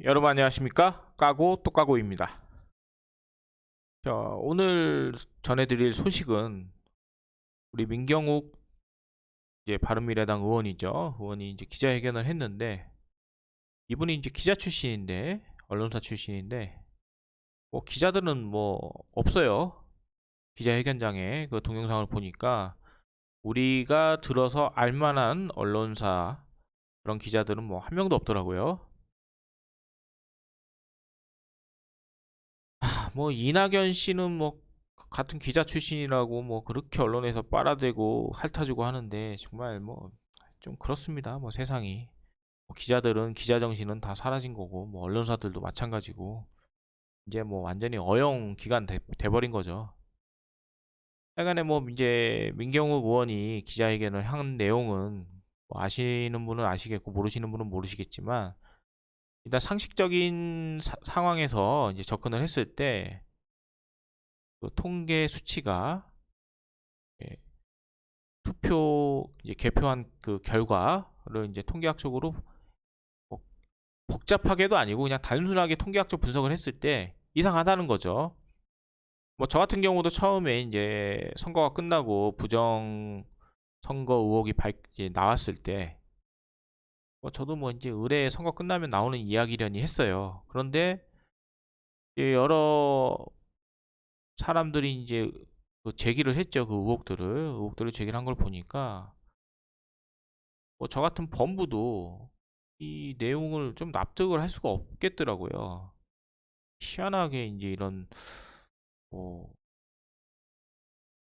여러분 안녕하십니까? 까고 또 까고입니다. 자, 오늘 전해드릴 소식은 우리 민경욱 이제 바른미래당 의원이죠. 의원이 이제 기자회견을 했는데 이분이 이제 기자 출신인데 언론사 출신인데 뭐 기자들은 뭐 없어요. 기자회견장에 그 동영상을 보니까 우리가 들어서 알만한 언론사 그런 기자들은 뭐 한 명도 없더라고요. 뭐 이낙연 씨는 뭐 같은 기자 출신이라고 뭐 그렇게 언론에서 빨아대고 핥아주고 하는데 정말 뭐 좀 그렇습니다. 뭐 세상이 뭐 기자들은 기자 정신은 다 사라진 거고 뭐 언론사들도 마찬가지고 이제 뭐 완전히 어용 기간 돼버린 거죠. 하여간에 뭐 이제 민경욱 의원이 기자회견을 한 내용은 뭐 아시는 분은 아시겠고 모르시는 분은 모르시겠지만 일단 상식적인 상황에서 이제 접근을 했을 때 그 통계 수치가 예, 투표 이제 개표한 그 결과를 이제 통계학적으로 뭐 복잡하게도 아니고 그냥 단순하게 통계학적 분석을 했을 때 이상하다는 거죠. 뭐 저 같은 경우도 처음에 이제 선거가 끝나고 부정 선거 의혹이 이제 나왔을 때 뭐 저도 뭐 이제 의뢰 선거 끝나면 나오는 이야기려니 했어요. 그런데 여러 사람들이 이제 그 제기를 했죠. 그 의혹들을 제기를 한 걸 보니까 뭐 저 같은 범부도 이 내용을 좀 납득을 할 수가 없겠더라고요. 희한하게 이제 이런 뭐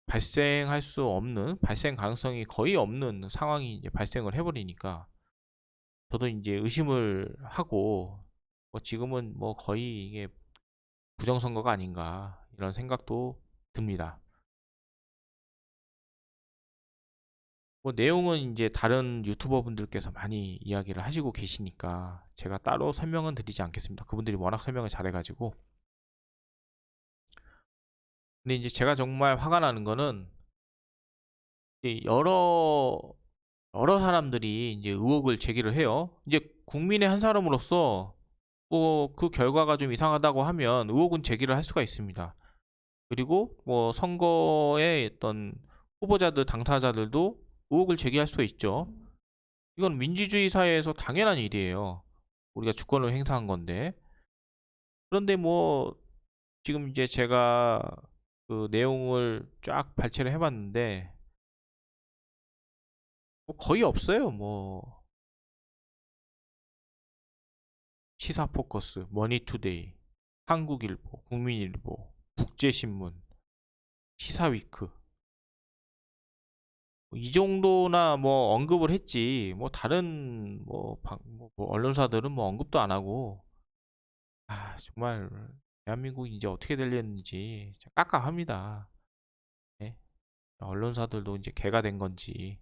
발생할 수 없는 발생 가능성이 거의 없는 상황이 이제 발생을 해버리니까 저도 이제 의심을 하고 뭐 지금은 뭐 거의 이게 부정선거가 아닌가 이런 생각도 듭니다. 뭐 내용은 이제 다른 유튜버 분들께서 많이 이야기를 하시고 계시니까 제가 따로 설명은 드리지 않겠습니다. 그분들이 워낙 설명을 잘해가지고. 근데 이제 제가 정말 화가 나는 거는 여러 사람들이 이제 의혹을 제기를 해요. 이제 국민의 한 사람으로서 뭐 그 결과가 좀 이상하다고 하면 의혹은 제기를 할 수가 있습니다. 그리고 뭐 선거에 어떤 후보자들 당사자들도 의혹을 제기할 수가 있죠. 이건 민주주의 사회에서 당연한 일이에요. 우리가 주권을 행사한 건데. 그런데 뭐 지금 이제 제가 그 내용을 쫙 발췌를 해봤는데 뭐 거의 없어요. 뭐 시사 포커스, 머니투데이, 한국일보, 국민일보, 국제신문, 시사위크 이 정도나 뭐 언급을 했지 뭐 다른 뭐 언론사들은 뭐 언급도 안 하고 정말 대한민국이 이제 어떻게 되려는지 깜깜합니다. 예? 언론사들도 이제 개가 된 건지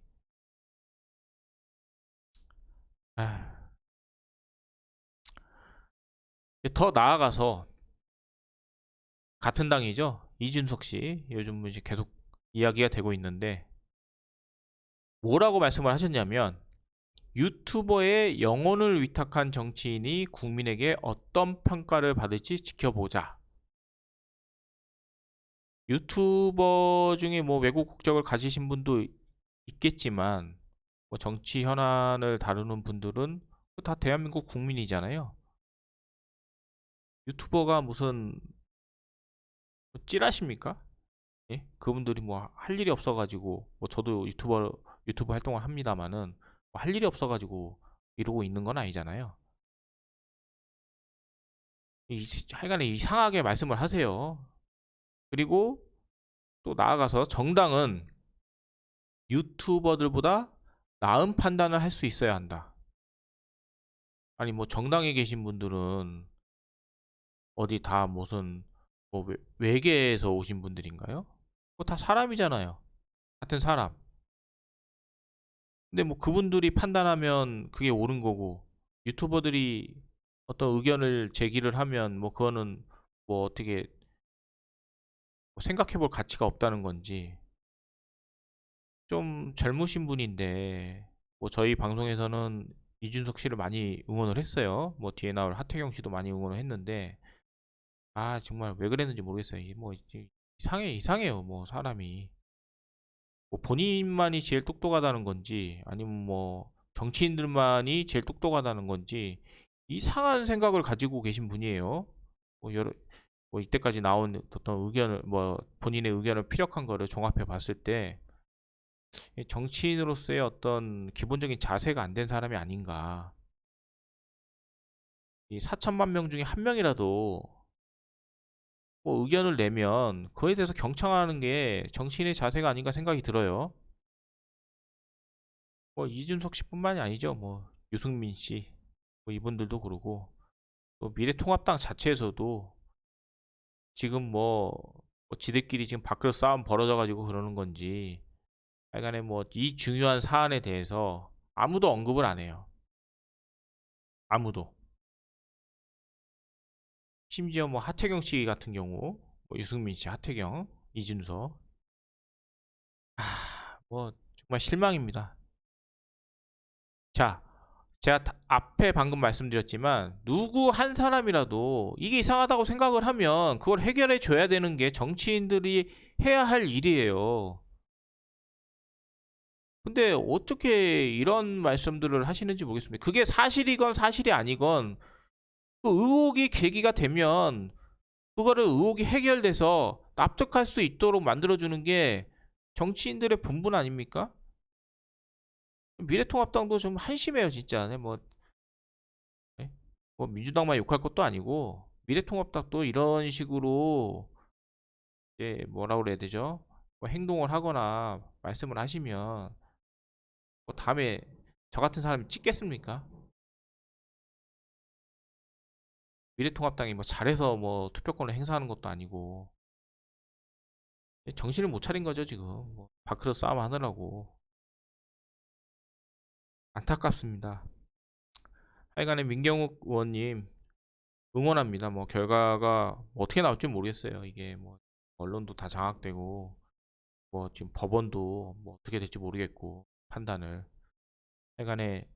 아, 더 나아가서 같은 당이죠. 이준석 씨 요즘 이제 계속 이야기가 되고 있는데 뭐라고 말씀을 하셨냐면 유튜버의 영혼을 위탁한 정치인이 국민에게 어떤 평가를 받을지 지켜보자. 유튜버 중에 뭐 외국 국적을 가지신 분도 있겠지만 뭐 정치 현안을 다루는 분들은 다 대한민국 국민이잖아요. 유튜버가 무슨 찌라십니까? 예? 그분들이 뭐 할 일이 없어가지고 뭐 저도 유튜브 활동을 합니다마는 뭐할 일이 없어가지고 이러고 있는 건 아니잖아요. 하여간에 이상하게 말씀을 하세요. 그리고 또 나아가서 정당은 유튜버들보다 나은 판단을 할 수 있어야 한다. 아니 뭐 정당에 계신 분들은 어디 다 무슨 뭐 외계에서 오신 분들인가요? 뭐 다 사람이잖아요. 같은 사람. 근데 뭐 그분들이 판단하면 그게 옳은 거고 유튜버들이 어떤 의견을 제기를 하면 뭐 그거는 뭐 어떻게 뭐 생각해 볼 가치가 없다는 건지 좀 젊으신 분인데 뭐 저희 방송에서는 이준석 씨를 많이 응원을 했어요. 뭐 뒤에 나올 하태경 씨도 많이 응원을 했는데 아 정말 왜 그랬는지 모르겠어요. 이게 뭐 이상해요. 뭐 사람이 뭐 본인만이 제일 똑똑하다는 건지 아니면 뭐 정치인들만이 제일 똑똑하다는 건지 이상한 생각을 가지고 계신 분이에요. 뭐 여러 뭐 이때까지 나온 어떤 의견을 뭐 본인의 의견을 피력한 거를 종합해 봤을 때 정치인으로서의 어떤 기본적인 자세가 안 된 사람이 아닌가. 이 4천만 명 중에 한 명이라도 뭐 의견을 내면 그에 대해서 경청하는 게 정치인의 자세가 아닌가 생각이 들어요. 뭐 이준석 씨뿐만이 아니죠. 뭐 유승민 씨, 뭐 이분들도 그러고 또 미래통합당 자체에서도 지금 뭐 지들끼리 지금 밖으로 싸움 벌어져 가지고 그러는 건지 하여간에 뭐 이 중요한 사안에 대해서 아무도 언급을 안 해요. 아무도. 심지어 뭐 하태경 씨 같은 경우, 뭐 유승민 씨, 하태경, 이준석, 뭐 정말 실망입니다. 자, 제가 앞에 방금 말씀드렸지만 누구 한 사람이라도 이게 이상하다고 생각을 하면 그걸 해결해 줘야 되는 게 정치인들이 해야 할 일이에요. 근데 어떻게 이런 말씀들을 하시는지 모르겠습니다. 그게 사실이건 사실이 아니건 그 의혹이 계기가 되면 그거를 의혹이 해결돼서 납득할 수 있도록 만들어주는 게 정치인들의 본분 아닙니까? 미래통합당도 좀 한심해요, 진짜. 네, 네? 뭐 민주당만 욕할 것도 아니고 미래통합당도 이런 식으로 이제 뭐라 그래야 되죠? 뭐 행동을 하거나 말씀을 하시면 뭐 다음에 저 같은 사람이 찍겠습니까? 미래통합당이 뭐 잘해서 뭐 투표권을 행사하는 것도 아니고 정신을 못 차린 거죠 지금. 뭐 밖으로 싸움 하느라고 안타깝습니다. 하여간에 민경욱 의원님 응원합니다. 뭐 결과가 뭐 어떻게 나올지 모르겠어요. 이게 뭐 언론도 다 장악되고 뭐 지금 법원도 뭐 어떻게 될지 모르겠고 판단을 하여간에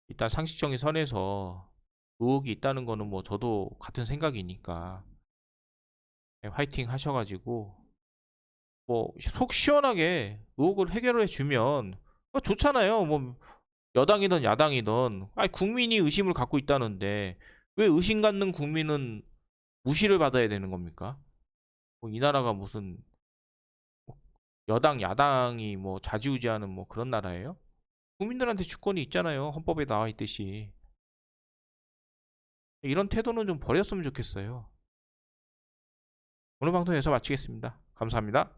일단 상식적인 선에서 의혹이 있다는 거는 뭐 저도 같은 생각이니까 화이팅 하셔가지고 뭐 속 시원하게 의혹을 해결해 주면 좋잖아요. 뭐 여당이든 야당이든 아니 국민이 의심을 갖고 있다는데 왜 의심 갖는 국민은 무시를 받아야 되는 겁니까? 뭐 이 나라가 무슨 여당 야당이 뭐 좌지우지하는 뭐 그런 나라예요? 국민들한테 주권이 있잖아요. 헌법에 나와 있듯이. 이런 태도는 좀 버렸으면 좋겠어요. 오늘 방송 여기서 마치겠습니다. 감사합니다.